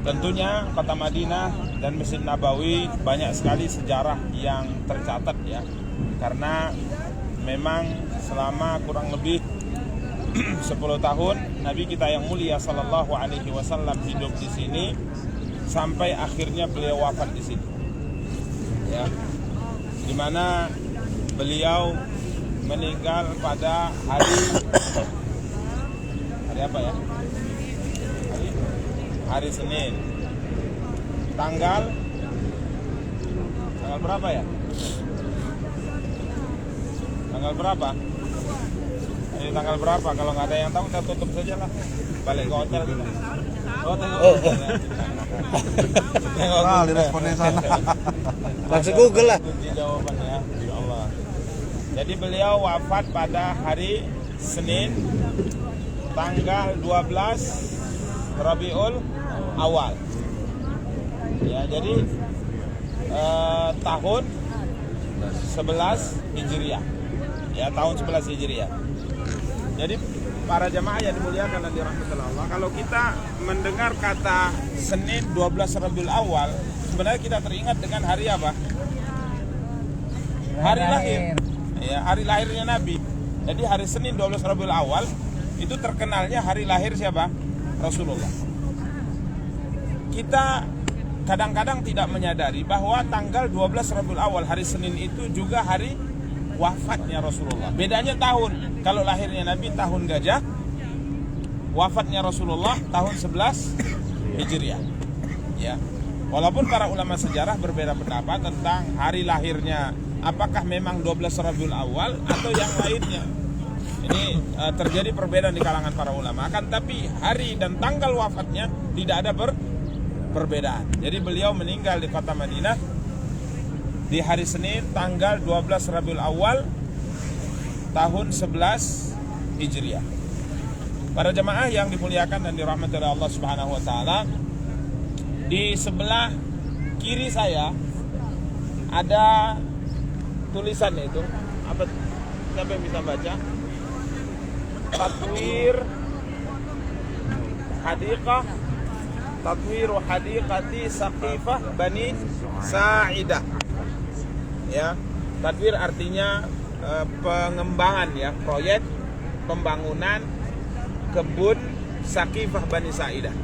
Tentunya kota Madinah dan Masjid Nabawi banyak sekali sejarah yang tercatat ya. Karena memang selama kurang lebih 10 tahun Nabi kita yang mulia sallallahu alaihi wasallam hidup di sini sampai akhirnya beliau wafat di sini. Ya. Di mana beliau meninggal pada hari apa ya? Hari Senin. Tanggal berapa ya? Tanggal berapa? Ini tanggal berapa? Kalau nggak ada yang tahu, kita tutup saja lah. Balik ke hotel kita. Oh, tengok. Tengok. Responnya sana. Langsung Google lah. Jawabannya, insyaallah. Jadi beliau wafat pada hari Senin, tanggal 12 Rabiul Awal. Ya, jadi tahun 11 Hijriah. Ya, tahun 11 Hijriah. Jadi para jamaah yang dimuliakan dan dirahmati Allah, kalau kita mendengar kata Senin 12 Rabiul Awal, sebenarnya kita teringat dengan hari apa? Hari lahir. Ya, hari lahirnya Nabi. Jadi hari Senin 12 Rabiul Awal itu terkenalnya hari lahir siapa? Rasulullah. Kita kadang-kadang tidak menyadari bahwa tanggal 12 Rabiul Awal hari Senin itu juga hari wafatnya Rasulullah. Bedanya tahun. Kalau lahirnya Nabi tahun gajah, wafatnya Rasulullah tahun 11 Hijriah. Ya. Walaupun para ulama sejarah berbeda pendapat tentang hari lahirnya, apakah memang 12 Rabiul Awal atau yang lainnya. Ini terjadi perbedaan di kalangan para ulama. Akan tapi hari dan tanggal wafatnya tidak ada perbedaan. Jadi beliau meninggal di kota Madinah di hari Senin tanggal 12 Rabiul Awal tahun 11 Hijriah. Para jemaah yang dimuliakan dan dirahmati oleh Allah Subhanahu wa taala, di sebelah kiri saya ada tulisan itu. Apa? Siapa yang bisa baca? Tatwiru hadiqati Saqifah Bani Sa'idah. Ya, tadwir artinya pengembangan ya, proyek pembangunan kebun Saqifah Bani Sa'idah.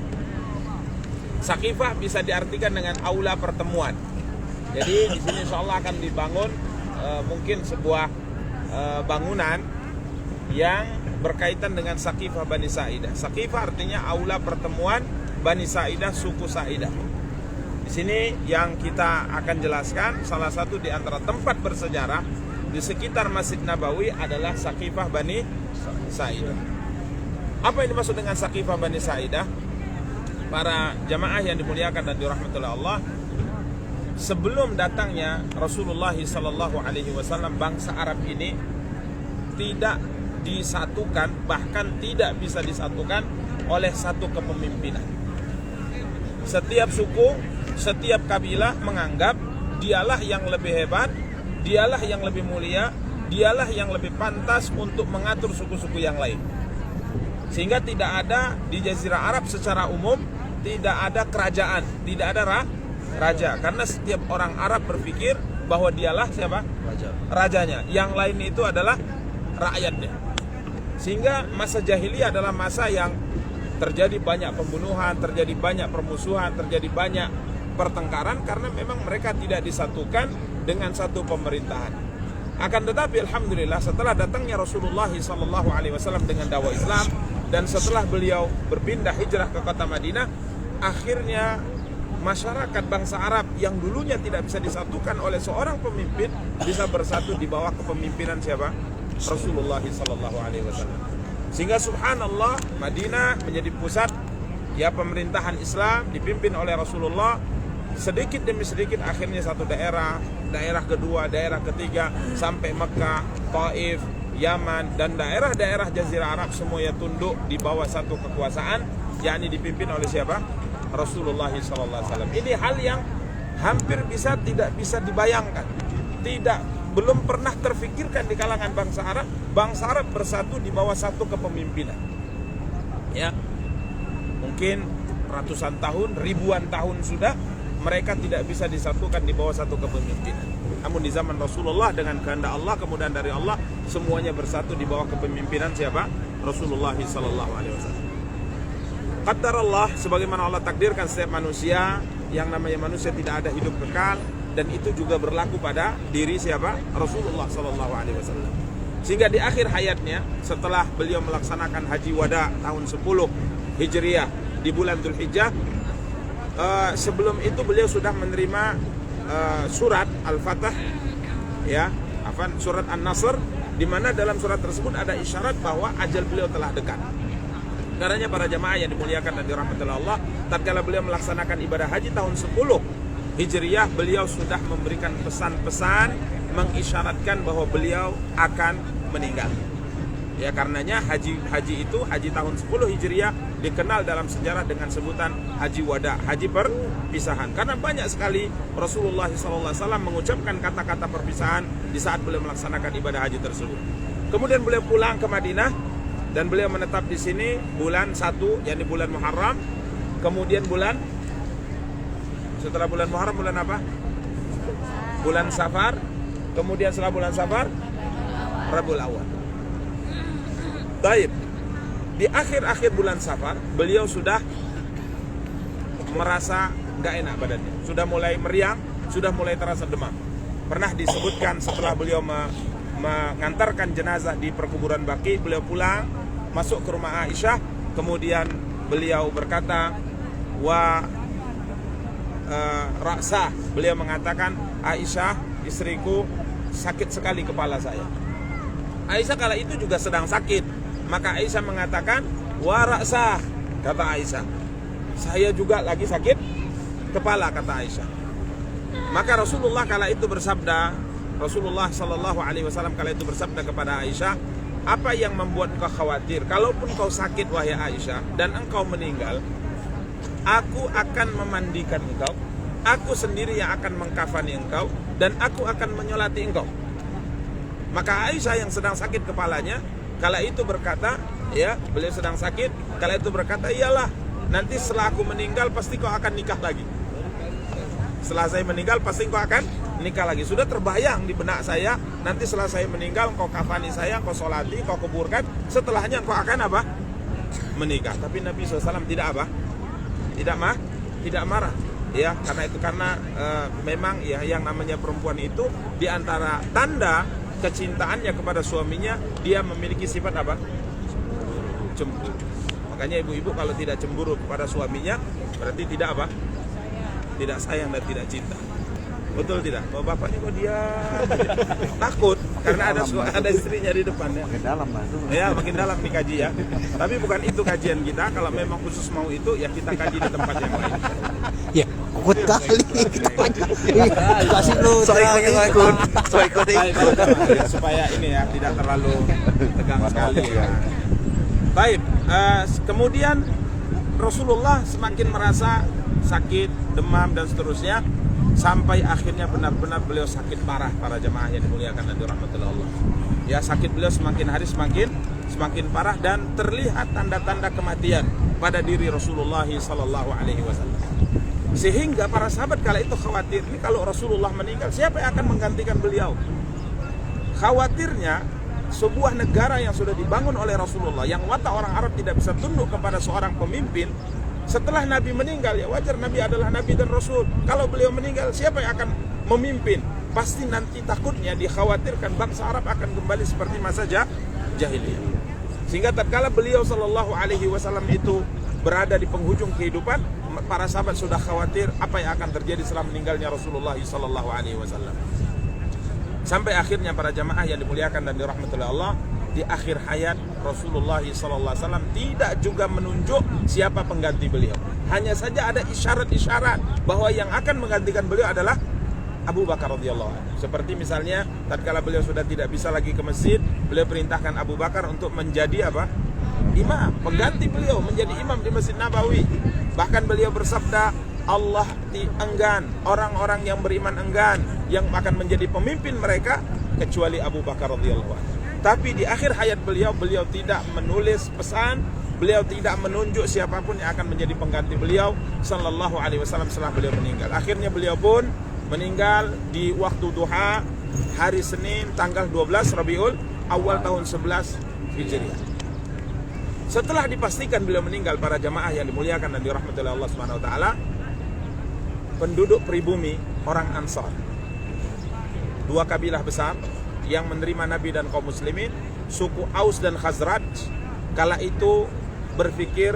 Saqifah bisa diartikan dengan aula pertemuan. Jadi di sini insyaallah akan dibangun mungkin sebuah bangunan yang berkaitan dengan Saqifah Bani Sa'idah. Saqifah artinya aula pertemuan Bani Sa'idah, suku Sa'idah. Di sini yang kita akan jelaskan salah satu di antara tempat bersejarah di sekitar Masjid Nabawi adalah Saqifah Bani Sa'idah. Apa yang dimaksud dengan Saqifah Bani Sa'idah? Para jamaah yang dimuliakan dan dirahmati oleh Allah, sebelum datangnya Rasulullah SAW, bangsa Arab ini tidak disatukan, bahkan tidak bisa disatukan oleh satu kepemimpinan. Setiap suku, setiap kabilah menganggap dialah yang lebih hebat, dialah yang lebih mulia, dialah yang lebih pantas untuk mengatur suku-suku yang lain. Sehingga tidak ada di Jazirah Arab secara umum, tidak ada kerajaan, tidak ada raja. Karena setiap orang Arab berpikir bahwa dialah siapa? Rajanya. Yang lain itu adalah rakyatnya. Sehingga masa jahiliyah adalah masa yang terjadi banyak pembunuhan, terjadi banyak permusuhan, terjadi banyak pertengkaran karena memang mereka tidak disatukan dengan satu pemerintahan. Akan tetapi alhamdulillah setelah datangnya Rasulullah SAW dengan dakwah Islam dan setelah beliau berpindah hijrah ke kota Madinah, akhirnya masyarakat bangsa Arab yang dulunya tidak bisa disatukan oleh seorang pemimpin bisa bersatu di bawah kepemimpinan siapa? Rasulullah SAW. Sehingga subhanallah Madinah menjadi pusat ya pemerintahan Islam dipimpin oleh Rasulullah. Sedikit demi sedikit akhirnya satu daerah, daerah kedua, daerah ketiga, sampai Mekah, Taif, Yaman dan daerah-daerah Jazirah Arab semuanya tunduk di bawah satu kekuasaan, yakni dipimpin oleh siapa? Rasulullah SAW. Ini hal yang hampir tidak bisa dibayangkan, belum pernah terfikirkan di kalangan bangsa Arab bersatu di bawah satu kepemimpinan. Ya, mungkin ratusan tahun, ribuan tahun sudah, mereka tidak bisa disatukan di bawah satu kepemimpinan. Namun di zaman Rasulullah dengan kehendak Allah, kemudian dari Allah, semuanya bersatu di bawah kepemimpinan siapa? Rasulullah sallallahu alaihi wasallam. Qaddar Allah, sebagaimana Allah takdirkan setiap manusia, yang namanya manusia tidak ada hidup kekal, dan itu juga berlaku pada diri siapa? Rasulullah sallallahu alaihi wasallam. Sehingga di akhir hayatnya, setelah beliau melaksanakan haji wada tahun 10 Hijriah di bulan Dzulhijjah, sebelum itu beliau sudah menerima surat Al-Fatah, ya, surat An-Nasr, di mana dalam surat tersebut ada isyarat bahwa ajal beliau telah dekat. Karenanya para jamaah yang dimuliakan dan dirahmati Allah, tatkala beliau melaksanakan ibadah haji tahun 10 Hijriah, beliau sudah memberikan pesan-pesan mengisyaratkan bahwa beliau akan meninggal. Ya, karenanya haji itu, haji tahun 10 Hijriah dikenal dalam sejarah dengan sebutan haji wada, haji perpisahan. Karena banyak sekali Rasulullah SAW mengucapkan kata-kata perpisahan di saat beliau melaksanakan ibadah haji tersebut. Kemudian beliau pulang ke Madinah dan beliau menetap di sini bulan 1, yakni bulan Muharram. Kemudian setelah bulan Muharram bulan apa? Bulan Safar. Kemudian setelah bulan Safar, Rabiul Awal. Baik. Di akhir-akhir bulan Safar, beliau sudah merasa gak enak badannya, sudah mulai meriang, sudah mulai terasa demam. Pernah disebutkan setelah beliau mengantarkan jenazah di perkuburan Baqi, beliau pulang, masuk ke rumah Aisyah, kemudian beliau berkata, Ra'sa, beliau mengatakan, Aisyah, istriku, sakit sekali kepala saya. Aisyah kala itu juga sedang sakit. Maka Aisyah mengatakan, wa ra'sa, kata Aisyah, saya juga lagi sakit kepala, kata Aisyah. Maka Rasulullah kala itu bersabda, Rasulullah sallallahu alaihi wasallam kala itu bersabda kepada Aisyah, apa yang membuat kau khawatir? Kalaupun kau sakit wahai Aisyah dan engkau meninggal, aku akan memandikan engkau, aku sendiri yang akan mengkafani engkau, dan aku akan menyolati engkau. Maka Aisyah yang sedang sakit kepalanya kala itu berkata, ya, beliau sedang sakit, kala itu berkata, iyalah, nanti setelah aku meninggal pasti kau akan nikah lagi. Setelah saya meninggal pasti kau akan nikah lagi. Sudah terbayang di benak saya, nanti setelah saya meninggal kau kafani saya, kau solati, kau kuburkan, setelahnya kau akan apa? Menikah. Tapi Nabi SAW tidak apa? Tidak marah. Ya, karena memang ya yang namanya perempuan itu di antara tanda kecintaannya kepada suaminya, dia memiliki sifat apa? Cemburu. Makanya ibu-ibu kalau tidak cemburu kepada suaminya, berarti tidak apa? Tidak sayang dan tidak cinta. Betul tidak? Bahwa bapaknya kok dia takut karena ada istrinya di depannya. Makin dalam lah itu. Ya, makin dalam nih kaji ya. Tapi bukan itu kajian kita. Kalau memang khusus mau itu, ya kita kaji di tempat yang lain. Ya, kuat kali. Kasih lu ikut. Supaya ini ya tidak terlalu tegang sekali ya. Baik, kemudian Rasulullah semakin merasa sakit, demam dan seterusnya, sampai akhirnya benar-benar beliau sakit parah, para jemaah yang dimuliakan dan dirahmati Allah. Ya, sakit beliau semakin hari semakin parah dan terlihat tanda-tanda kematian pada diri Rasulullah sallallahu alaihi wasallam. Sehingga para sahabat kala itu khawatir, ini kalau Rasulullah meninggal, siapa yang akan menggantikan beliau? Khawatirnya sebuah negara yang sudah dibangun oleh Rasulullah, yang watak orang Arab tidak bisa tunduk kepada seorang pemimpin, setelah Nabi meninggal, ya wajar, Nabi adalah Nabi dan Rasul. Kalau beliau meninggal, siapa yang akan memimpin? Pasti nanti takutnya dikhawatirkan bangsa Arab akan kembali seperti masa jahiliyah. Sehingga tatkala beliau sallallahu alaihi wasallam itu berada di penghujung kehidupan, para sahabat sudah khawatir apa yang akan terjadi setelah meninggalnya Rasulullah sallallahu alaihi wasallam. Sampai akhirnya para jamaah yang dimuliakan dan dirahmati Allah, di akhir hayat Rasulullah SAW tidak juga menunjuk siapa pengganti beliau. Hanya saja ada isyarat-isyarat bahwa yang akan menggantikan beliau adalah Abu Bakar radhiyallahu anhu. Seperti misalnya tatkala beliau sudah tidak bisa lagi ke masjid, beliau perintahkan Abu Bakar untuk menjadi apa? Imam, pengganti beliau menjadi imam di Masjid Nabawi. Bahkan beliau bersabda, Allah enggan, orang-orang yang beriman enggan yang akan menjadi pemimpin mereka kecuali Abu Bakar radhiyallahu anhu. Tapi di akhir hayat beliau tidak menulis pesan beliau tidak menunjuk siapapun yang akan menjadi pengganti beliau sallallahu alaihi wasallam setelah beliau meninggal. Akhirnya beliau pun meninggal di waktu duha hari Senin tanggal 12 Rabiul Awal tahun 11 Hijriah. Setelah dipastikan beliau meninggal, para jamaah yang dimuliakan dan dirahmati oleh Allah Subhanahu wa taala, penduduk pribumi orang Ansar, dua kabilah besar yang menerima Nabi dan kaum muslimin, suku Aus dan Khazraj, kala itu berpikir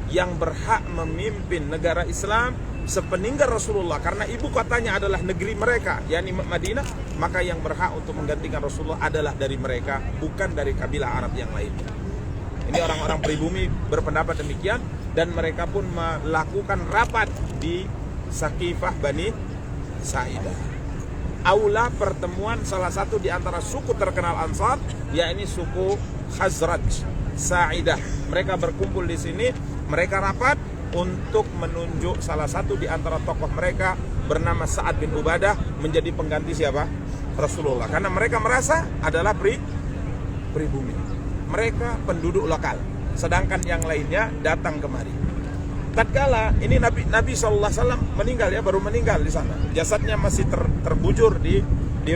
yang berhak memimpin negara Islam sepeninggal Rasulullah, karena ibu kotanya adalah negeri mereka, yakni Madinah, maka yang berhak untuk menggantikan Rasulullah adalah dari mereka, bukan dari kabilah Arab yang lain. Ini orang-orang pribumi berpendapat demikian, dan mereka pun melakukan rapat di Saqifah Bani Sa'idah. Aula pertemuan salah satu di antara suku terkenal Ansar, yakni suku Khazraj Sa'idah. Mereka berkumpul di sini, mereka rapat untuk menunjuk salah satu di antara tokoh mereka bernama Sa'ad bin Ubadah menjadi pengganti siapa? Rasulullah. Karena mereka merasa adalah pribumi. Mereka penduduk lokal, sedangkan yang lainnya datang kemari. Tatkala ini Nabi SAW meninggal, ya, baru meninggal di sana. Jasadnya masih terbujur di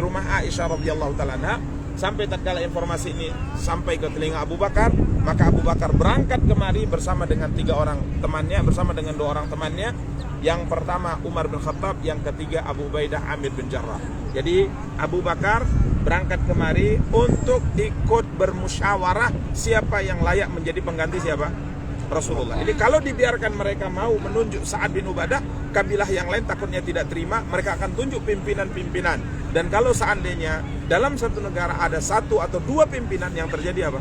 rumah Aisyah radhiyallahu taala anha. Sampai tatkala informasi ini sampai ke telinga Abu Bakar, maka Abu Bakar berangkat kemari bersama dengan dua orang temannya. Yang pertama Umar bin Khattab, yang ketiga Abu Ubaidah Amir bin Jarrah. Jadi Abu Bakar berangkat kemari untuk ikut bermusyawarah siapa yang layak menjadi pengganti siapa? Rasulullah. Jadi kalau dibiarkan mereka mau menunjuk Sa'ad bin Ubadah, kabilah yang lain takutnya tidak terima, mereka akan tunjuk pimpinan-pimpinan. Dan kalau seandainya dalam satu negara ada satu atau dua pimpinan, yang terjadi apa?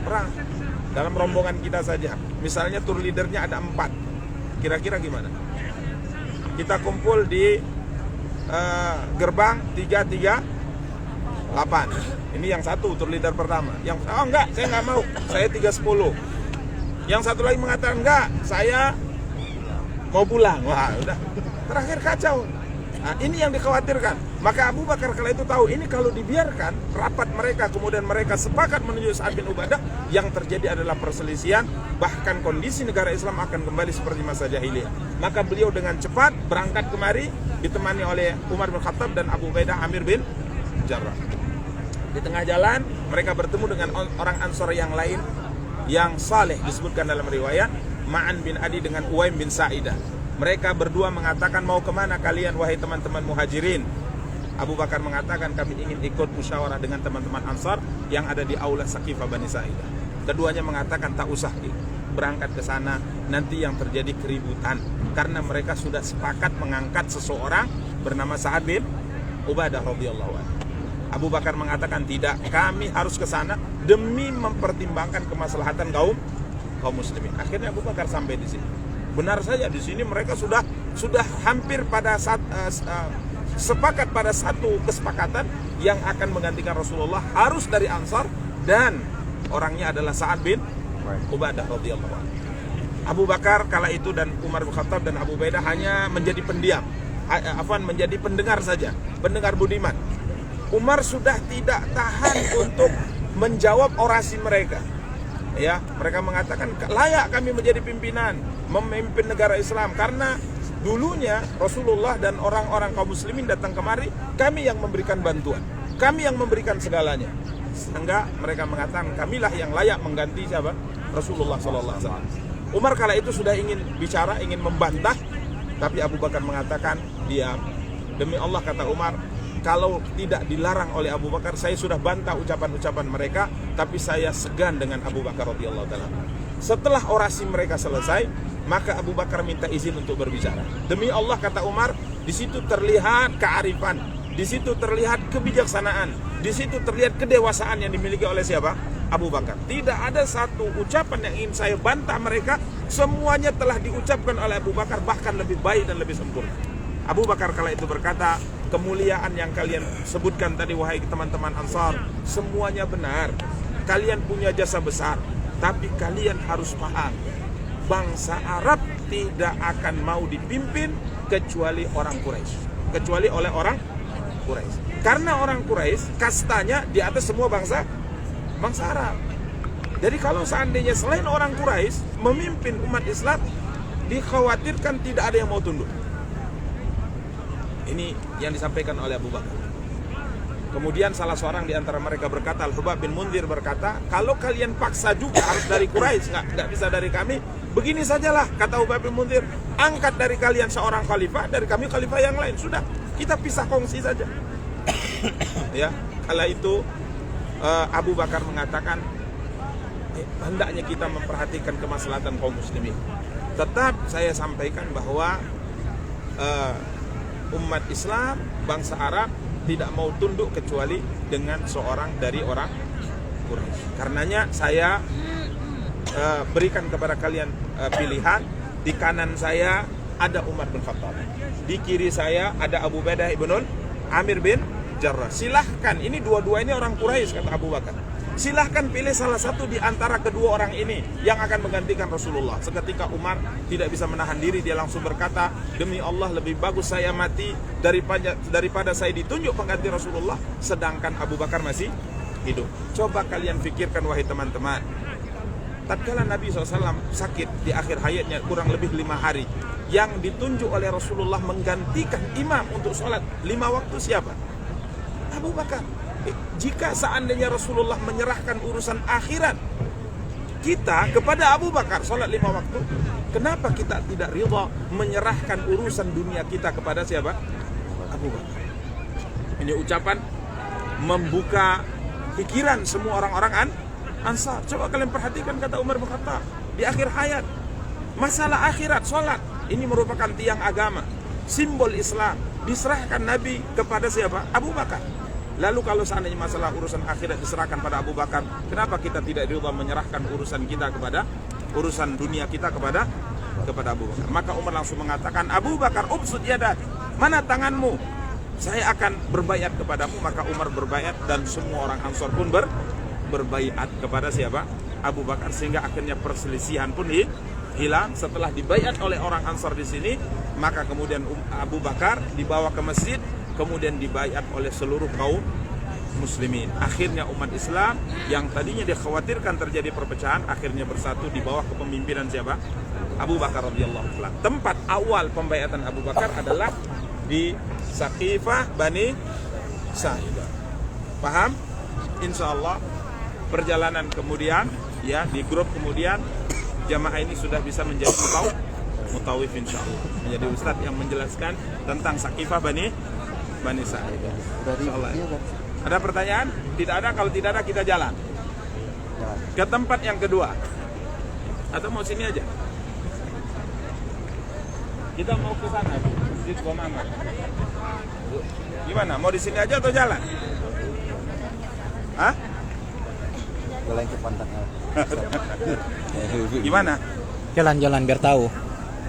Perang. Dalam rombongan kita saja, misalnya tour leadernya ada 4, kira-kira gimana? Kita kumpul di gerbang 338. Ini yang satu, tour leader pertama. Yang enggak, saya nggak mau, saya 310. Yang satu lagi mengatakan enggak, saya mau pulang. Wah, udah terakhir kacau. Nah, ini yang dikhawatirkan. Maka Abu Bakar kala itu tahu, ini kalau dibiarkan rapat mereka, kemudian mereka sepakat menunjuk Sa'ad bin Ubadah, yang terjadi adalah perselisihan, bahkan kondisi negara Islam akan kembali seperti masa jahiliyah. Maka beliau dengan cepat berangkat kemari, ditemani oleh Umar bin Khattab dan Abu Ubaidah Amir bin Jarrah. Di tengah jalan mereka bertemu dengan orang Ansar yang lain yang saleh, disebutkan dalam riwayat Ma'an bin Adi dengan Uwaim bin Sa'idah. Mereka berdua mengatakan, mau kemana kalian wahai teman-teman muhajirin? Abu Bakar mengatakan, kami ingin ikut musyawarah dengan teman-teman Ansar yang ada di aula Saqifah Bani Sa'idah. Keduanya mengatakan, tak usah berangkat ke sana, nanti yang terjadi keributan, karena mereka sudah sepakat mengangkat seseorang bernama Sa'ad bin Ubadah radhiyallahu anhu. Abu Bakar mengatakan, tidak, kami harus ke sana demi mempertimbangkan kemaslahatan kaum muslimin. Akhirnya Abu Bakar sampai di sini. Benar saja, di sini mereka sudah hampir pada sepakat pada satu kesepakatan yang akan menggantikan Rasulullah harus dari Ansar, dan orangnya adalah Sa'ad bin Ubadah radhiyallahu anhu. Abu Bakar kala itu dan Umar bin Khattab dan Abu Ubaidah hanya menjadi pendiam, menjadi pendengar saja, pendengar budiman. Umar sudah tidak tahan untuk menjawab orasi mereka. Ya, mereka mengatakan layak kami menjadi pimpinan, memimpin negara Islam, karena dulunya Rasulullah dan orang-orang kaum muslimin datang kemari, kami yang memberikan bantuan, kami yang memberikan segalanya. Sehingga mereka mengatakan kamilah yang layak mengganti siapa? Rasulullah sallallahu alaihi wasallam. Umar kala itu sudah ingin bicara, ingin membantah, tapi Abu Bakar mengatakan diam. Demi Allah, kata Umar, kalau tidak dilarang oleh Abu Bakar, saya sudah bantah ucapan-ucapan mereka, tapi saya segan dengan Abu Bakar radhiyallahu taala. Setelah orasi mereka selesai, maka Abu Bakar minta izin untuk berbicara. Demi Allah, kata Umar, di situ terlihat kearifan, di situ terlihat kebijaksanaan, di situ terlihat kedewasaan yang dimiliki oleh siapa? Abu Bakar. Tidak ada satu ucapan yang ingin saya bantah mereka, semuanya telah diucapkan oleh Abu Bakar, bahkan lebih baik dan lebih sempurna. Abu Bakar kala itu berkata, kemuliaan yang kalian sebutkan tadi wahai teman-teman Ansar, semuanya benar. Kalian punya jasa besar, tapi kalian harus paham, bangsa Arab tidak akan mau dipimpin kecuali orang Quraisy, kecuali oleh orang Quraisy. Karena orang Quraisy kastanya di atas semua bangsa Arab. Jadi kalau seandainya selain orang Quraisy memimpin umat Islam, dikhawatirkan tidak ada yang mau tunduk. Ini yang disampaikan oleh Abu Bakar. Kemudian salah seorang di antara mereka berkata, Al-Hubab bin Munzir berkata, kalau kalian paksa juga harus dari Quraisy, nggak bisa dari kami, begini sajalah, kata Hubab bin Munzir, angkat dari kalian seorang khalifah, dari kami khalifah yang lain, sudah, kita pisah kongsi saja. Ya, kala itu Abu Bakar mengatakan, hendaknya kita memperhatikan kemaslahatan kaum muslimin. Tetap saya sampaikan bahwa umat Islam, bangsa Arab tidak mau tunduk kecuali dengan seorang dari orang Quraisy. Karenanya saya berikan kepada kalian pilihan. Di kanan saya ada Umar bin Khattab, di kiri saya ada Abu Ubaidah ibnul Amir bin Jarrah. Silahkan, ini dua-dua ini orang Quraisy, kata Abu Bakar. Silahkan pilih salah satu di antara kedua orang ini yang akan menggantikan Rasulullah. Seketika Umar tidak bisa menahan diri, dia langsung berkata, demi Allah lebih bagus saya mati daripada saya ditunjuk pengganti Rasulullah sedangkan Abu Bakar masih hidup. Coba kalian pikirkan wahai teman-teman, tatkala Nabi SAW sakit di akhir hayatnya kurang lebih 5 hari, yang ditunjuk oleh Rasulullah menggantikan imam untuk sholat 5 waktu siapa? Abu Bakar. Jika seandainya Rasulullah menyerahkan urusan akhirat kita kepada Abu Bakar sholat 5 waktu, kenapa kita tidak ridha menyerahkan urusan dunia kita kepada siapa? Abu Bakar. Ini ucapan membuka pikiran semua orang-orang Ansar. Coba kalian perhatikan kata Umar bin Khattab di akhir hayat, masalah akhirat, sholat ini merupakan tiang agama, simbol Islam, diserahkan Nabi kepada siapa? Abu Bakar. Lalu kalau seandainya masalah urusan akhirat diserahkan pada Abu Bakar, kenapa kita tidak ridha menyerahkan urusan kita kepada urusan dunia kita kepada Abu Bakar? Maka Umar langsung mengatakan, Abu Bakar, ubsud yadak, mana tanganmu? Saya akan berbaiat kepadamu. Maka Umar berbaiat dan semua orang Ansar pun berbaiat kepada siapa? Abu Bakar, sehingga akhirnya perselisihan pun hilang. Setelah dibaiat oleh orang Ansar di sini, maka kemudian Abu Bakar dibawa ke masjid, kemudian dibaiat oleh seluruh kaum muslimin. Akhirnya umat Islam yang tadinya dikhawatirkan terjadi perpecahan, akhirnya bersatu di bawah kepemimpinan siapa? Abu Bakar radhiyallahu anhu. Tempat awal pembaiatan Abu Bakar adalah di Saqifah Bani Sa'idah. Paham? Insya Allah perjalanan kemudian, ya, di grup kemudian jamaah ini sudah bisa menjadi mutawif insya Allah, menjadi ustadz yang menjelaskan tentang Saqifah Bani Sa'idah. Ada pertanyaan? Tidak ada. Kalau tidak ada kita jalan ke tempat yang kedua. Atau mau sini aja? Kita mau ke sana, Masjid Gomama. Gimana? Mau di sini aja atau jalan? Hah? Jalan ke pantat. Gimana? Jalan-jalan biar tahu.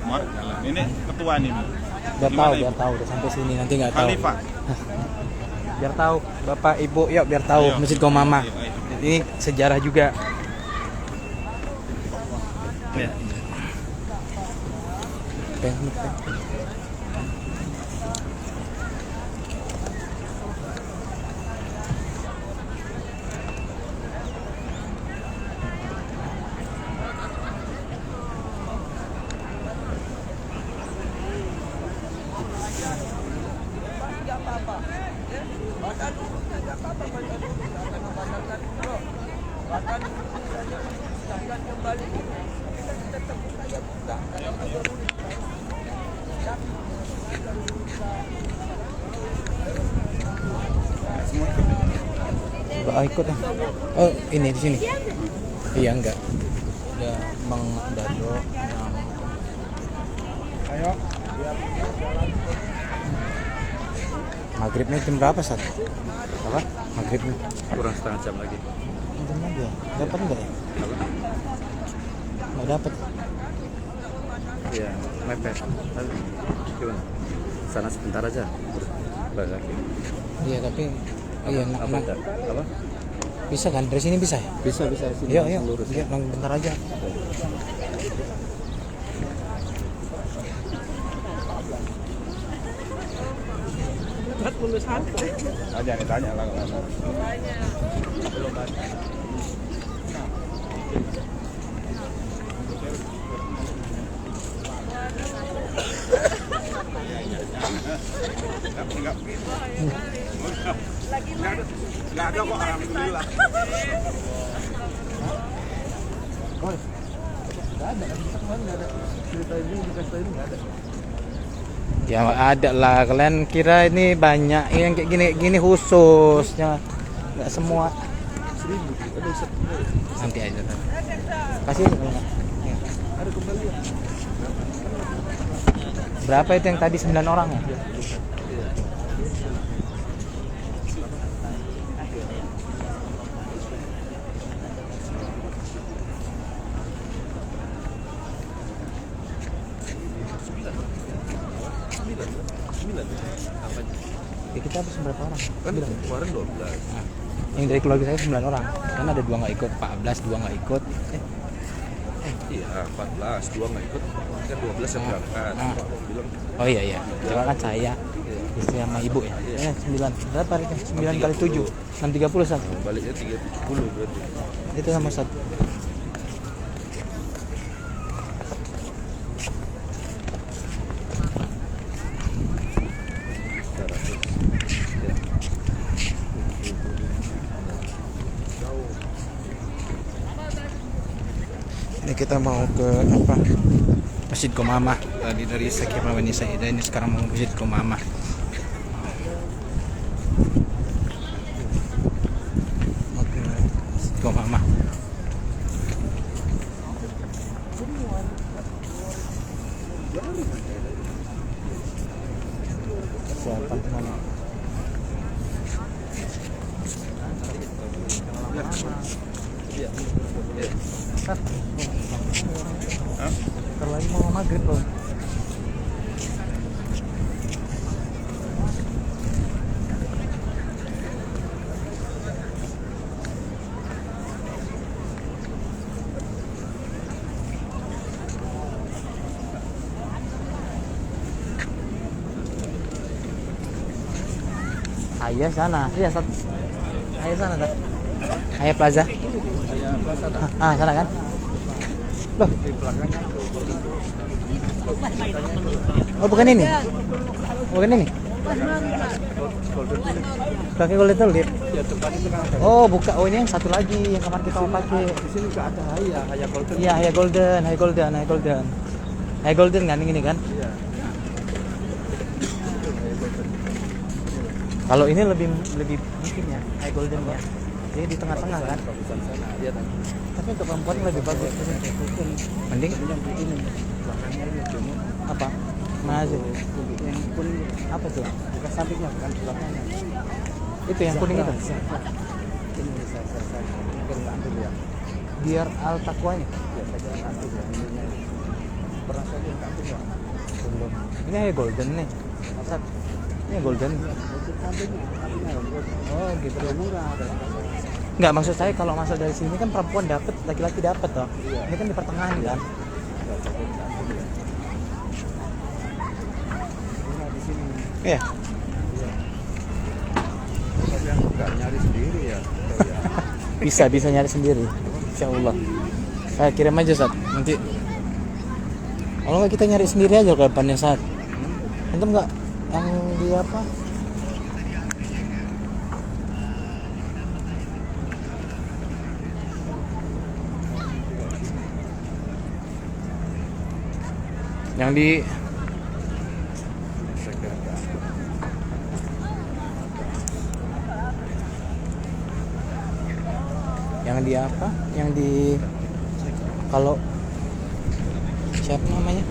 Mau jalan. Ini ketua nih. Biar tahu udah sampai sini nanti nggak tahu. Khalifah. Biar tahu Bapak Ibu, yuk biar tahu Ayo. Masjid Gomama. Ayo. Ini sejarah juga. Ya. Pen. Ikut ah. Oh ini di sini. Iya enggak. Ada Bang Dado yang. Ayo. Maghribnya jam berapa Sat? Apa? Maghribnya Kurang setengah jam lagi. jam lagi ya? Dapat enggak ya? Apa? Nggak dapat. Iya, mepet. Gimana? Sana sebentar aja. Balik lagi. Iya tapi iya Apa? Apa? bisa kan dari sini bisa ya? Bisa sini. Iya lurus. iya bentar aja. Jangan ditanya lah. Nggak ada kok, alhamdulillah. Ya ada lah, kalian kira ini banyak yang kayak gini khususnya, nggak semua. Nanti aja kan. Kasih aja kalau nggak. Ya. Berapa itu yang tadi 9 orang ya? Ya, kita habis berapa orang? Kan kemarin 12. Nah, yang dari keluarga saya 9 orang. Karena ada 2 nggak ikut, 14, 2 nggak ikut. Iya, 14, 2 nggak ikut. Kan 12 yang berangkat. Bilang Oh iya. Cuma kan saya, istri sama ibu ya. 9. Berapa harganya? 9 kali 7. 630 Sat. baliknya 370 berarti. Itu sama Sat. Ini kita mau ke apa? Masjid Komamah. Tadi dari Sakira Bani Saidah, ini sekarang mau Masjid Komamah. Oke, Masjid Komamah. Siapa sana? Sat. Ntar lagi mau maghrib loh. Ayah sana, iya Sat. Ayah sana Sat. Ayah Plaza. Sana kan? Loh. Oh bukan ini? Bukan ini? Pakai Golden Tulip. Oh buka. Oh ini yang satu lagi yang kemarin kita mau pakai. Di sini juga ada Haya Golden. Iya Haya Golden. Haya Golden kan ini kan? Iya. Kalau ini lebih mungkin ya Haya Golden ya. Ini di tengah-tengah kan? Bagusan sana. Iya kan. Tapi untuk perempuan lebih bagus. Mending Ini belakangnya ini cuma apa? Mana sih? yang kuning Apa tuh? bukan sampingnya, bukan belakangnya. Itu yang kuning itu. Ini bisa mungkin nggak ambil ya. Biar al taqwa ini. Ya saja nggak ambil ya. Pernah saja nggak ambil ya. Belum. Ini Haya Golden nih. Sat. Ini Golden. Oh gitu. Murah. Enggak, maksud saya kalau masuk dari sini kan perempuan dapat, laki-laki dapat toh. Iya. Ini kan di pertengahan kan. Di sini. Iya. Tapi yang nggak nyari sendiri ya. Bisa nyari sendiri. Insyaallah. Saya kirim aja Sat. Nanti kalau nggak kita nyari sendiri aja ke depannya Sat. Antum nggak yang di apa? Yang di apa? Yang di kalau siapa namanya?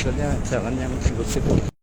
maksudnya jangan yang lembut itu.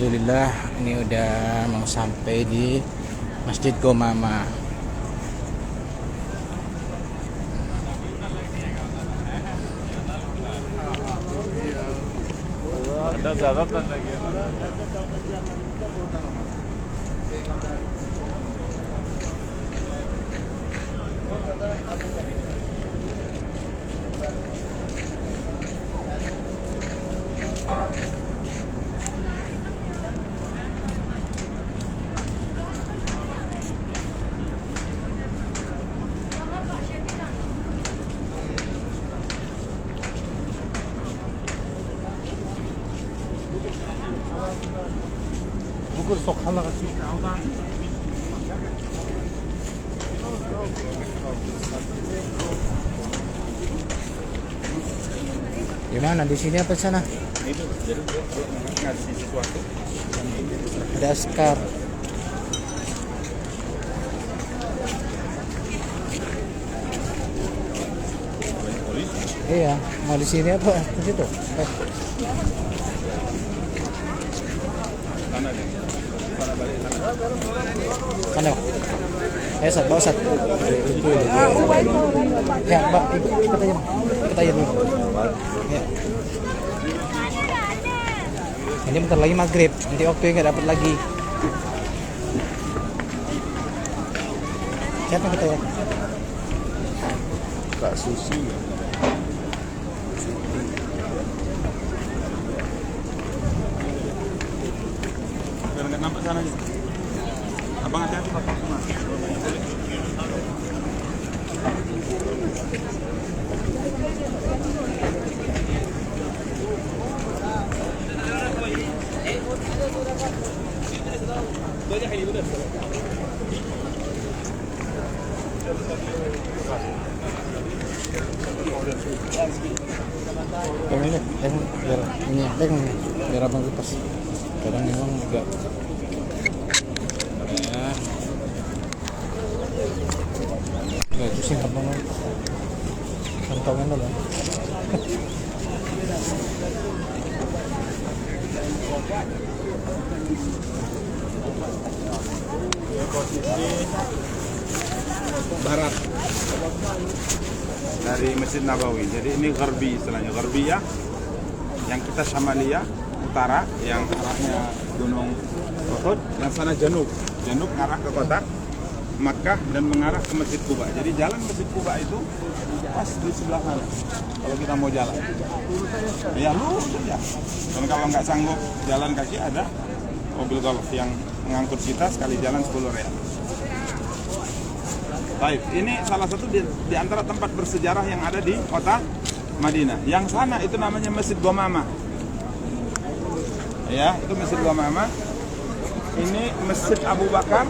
Alhamdulillah ini udah mau sampai di Masjid Gomama. Bukur sok Allah kasih. Gimana di sini apa di sana? Itu jadi ngasih sesuatu. Ada askar. Iya, mau di sini apa? Di situ. Sana deh. Sana balik sana. Mana? Sat, bawa Sat. Ya, Mbak, ikut aja, Bang. Ikut aja dulu. Ya. Ini bentar lagi maghrib, nanti waktunya nggak dapat lagi. Siapa kita ya? Kak Susi. Biar nggak nampak sana aja. Abang hati-hati Pak. Yang ini, biar ini, biar abang kupas. Kadang memang enggak. Ya. Nggak itu sih kantongnya dulu. Posisi barat dari Masjid Nabawi. Jadi ini Gharbi istilahnya. Gharbi ya, yang kita Syamalia utara, yang arahnya Gunung Uhud, yang sana Janub. Janub mengarah ke kota Makkah dan mengarah ke Masjid Quba. Jadi jalan Masjid Quba itu pas di sebelah sana. Kalau kita mau jalan, ya lurus saja. Dan kalau nggak sanggup jalan kaki, ada mobil golf yang mengangkut kita sekali jalan 10 riyal. Baik, ini salah satu di antara tempat bersejarah yang ada di kota Madinah. Yang sana itu namanya Masjid Ghamamah. Ya, itu Masjid Ghamamah. Ini Masjid Abu Bakar.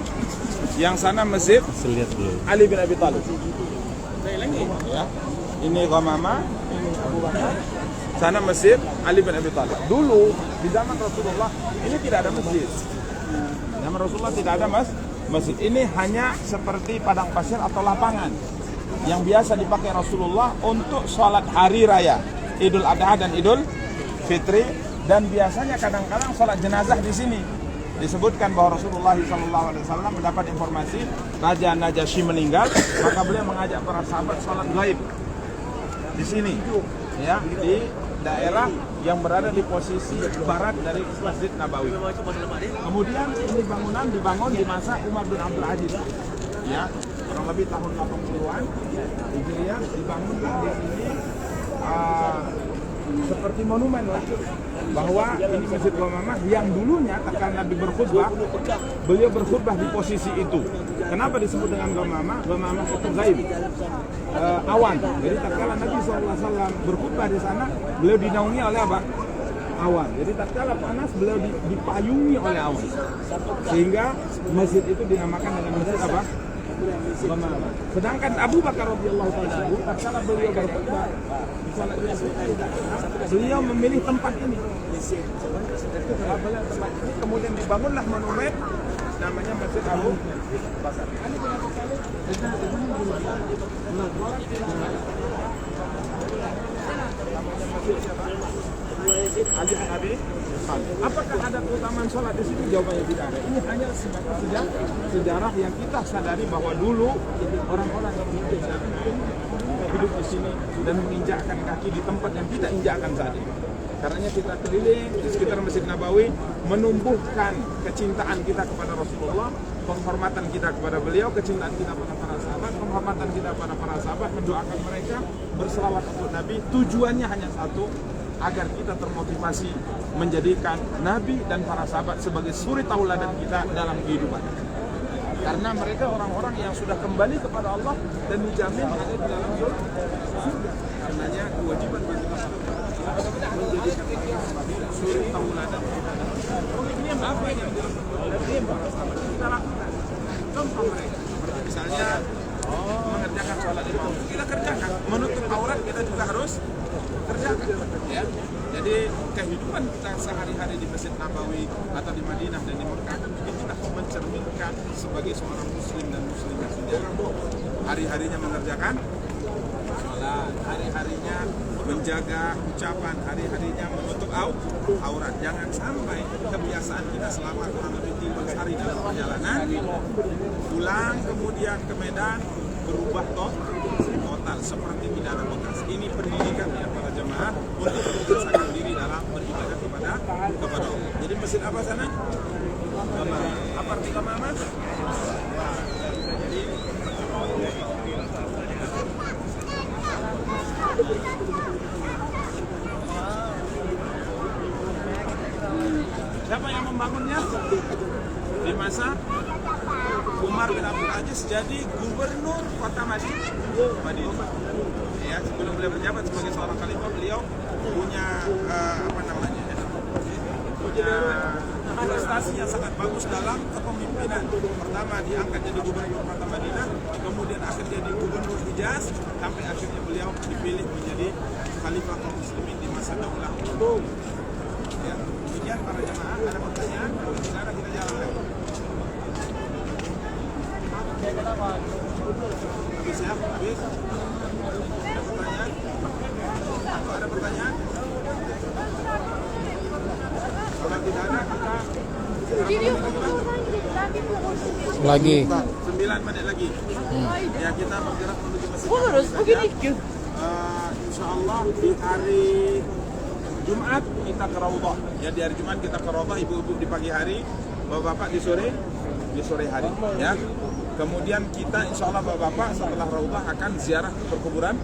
Yang sana Masjid Ali bin Abi Thalib. Ya. Ini Ghamamah, ini Abu Bakar. Sana Masjid Ali bin Abi Thalib. Dulu di zaman Rasulullah ini tidak ada masjid. Zaman Rasulullah tidak ada masjid. Ini hanya seperti padang pasir atau lapangan yang biasa dipakai Rasulullah untuk sholat hari raya Idul Adha dan Idul Fitri, dan biasanya kadang-kadang sholat jenazah di sini. Disebutkan bahwa Rasulullah SAW mendapat informasi Raja Najasyi meninggal, maka beliau mengajak para sahabat sholat gaib di sini, ya, di daerah yang berada di posisi barat dari Masjid Nabawi. Kemudian ini bangunan dibangun di masa Umar bin Abdul Aziz, ya, kurang lebih tahun 80-an Hijriah, dibangunlah di sini seperti monumen lah, bahwa ini Masjid Ghamamah yang dulunya tatkala Nabi berkhutbah, beliau berkhutbah di posisi itu. Kenapa disebut dengan Ghamamah? Ghamamah itu gaib, awan. Jadi tatkala Nabi SAW berkhutbah di sana, beliau dinaungi oleh apa? Awan. Jadi tatkala panas, beliau dipayungi oleh awan, sehingga masjid itu dinamakan dengan masjid apa? Ghamamah. Sedangkan Abu Bakar radhiyallahu taala tatkala beliau berkhutbah di salat beliau memilih tempat ini. Tempat ini kemudian dibangunlah monumen namanya Masjid Abu Bakar. Ali bin Abi Thalib. Apakah ada keutamaan sholat di sini? Jawabannya tidak ada. Ini hanya sebatas sejarah yang kita sadari bahwa dulu orang-orang yang hidup di sini dan menginjakkan kaki di tempat yang kita injakkan saat ini. Karenanya kita keliling di sekitar Masjid Nabawi, menumbuhkan kecintaan kita kepada Rasulullah, penghormatan kita kepada beliau, kecintaan kita kepada para sahabat, penghormatan kita kepada para sahabat, mendoakan mereka, berselawat untuk Nabi. Tujuannya hanya satu, agar kita termotivasi menjadikan Nabi dan para sahabat sebagai suri tauladan kita dalam kehidupan. Karena mereka orang-orang yang sudah kembali kepada Allah dan dijamin ada di dalam surga. Karenanya kewajiban bagi kita menjadikan suri tauladan kita. Apa yang kita lakukan? Contoh mereka, misalnya mengerjakan sholat itu kita kerjakan, menutup aurat kita juga harus kerjakan, ya. Jadi kehidupan kita sehari-hari di Masjid Nabawi atau di Madinah dan di Mekah itu kita mencerminkan sebagai seorang muslim dan muslimah sejati. Hari-harinya mengerjakan sholat, hari-harinya menjaga ucapan, hari-harinya menutup aurat. Jangan sampai kebiasaan kita selama kurang lebih 3 hari dalam perjalanan pulang kemudian ke Medan berubah total seperti tidak ada bekas. Ini pendidikan ya para jemaah untuk membiasakan diri dalam beribadah kepada Allah. Jadi masjid apa sana? Apa arti Mama? Siapa yang membangunnya? Di masa Umar bin Abdul Aziz jadi gubernur kota Madinah. Ya, sebelum beliau menjabat sebagai seorang khalifah, beliau punya punya prestasi yang sangat bagus dalam kepemimpinan. Pertama diangkat jadi gubernur kota Madinah, kemudian akhirnya jadi gubernur Hijaz, sampai akhirnya beliau dipilih menjadi khalifah kaum muslimin di masa daulah. Ya, demikian para jemaah, ada pertanyaan? Sekarang kita jalan lagi. Habis ya? Habis? Ada pertanyaan? Ada pertanyaan? Kalau tidak ada, kita lagi 9 menit lagi. Ya, kita bergerak menuju masjid. Insya Allah di hari Jumat kita ke Raudhah. Ya, di hari Jumat kita ke Raudhah, ibu-ibu di pagi hari, bapak-bapak di sore hari. Ya. Kemudian kita insya Allah bapak-bapak setelah Raudhah akan ziarah perkuburan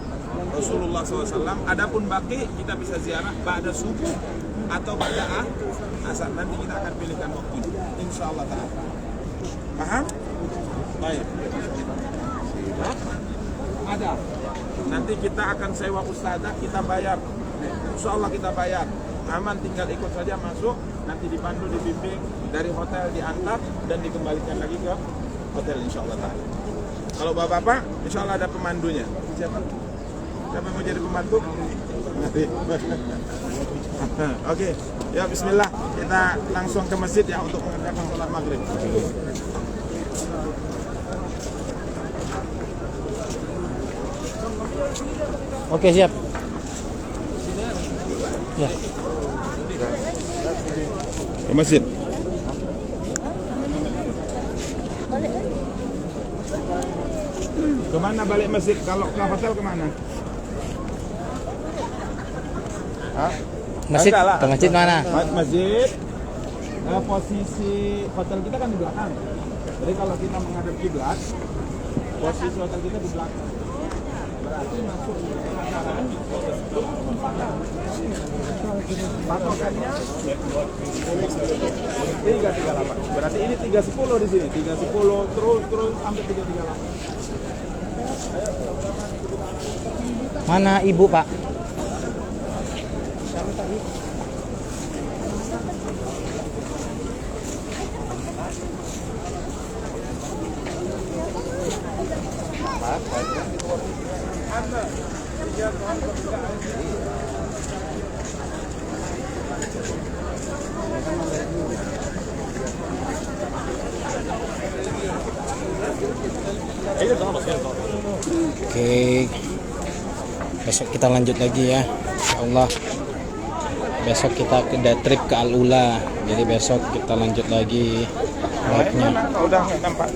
Rasulullah SAW. Adapun baki kita bisa ziarah pada subuh atau pada asar. Nanti kita akan pilihkan waktu. Insya Allah ta'ala. Paham? Baik. Ada. Nanti kita akan sewa ustazah, kita bayar. Insya Allah kita bayar. Aman, tinggal ikut saja masuk. Nanti dipandu, dibimbing dari hotel, diantar dan dikembalikan lagi ke hotel insya Allah ta'ala. Kalau bapak-bapak, insya Allah ada pemandunya. Siapa? Siapa mau jadi pembantu? Oke, ya bismillah. Kita langsung ke masjid ya untuk mengerjakan sholat maghrib. Oke, siap. Ya. Ke masjid. Kemana balik masjid? Kalau ke hotel kemana? Hah? Masjid, ke masjid mana? Masjid. Posisi hotel kita kan di belakang. Jadi kalau kita menghadap kiblat, posisi hotel kita di belakang. Berarti masuk di pemasaran. Patokannya 338. Berarti ini 310 di sini. 310 terus sampai 338. Mana ibu, Pak? Oke, besok kita lanjut lagi ya, insyaallah. Besok kita ada trip ke Al-Ula, jadi besok kita lanjut lagi live-nya. Udah nampak.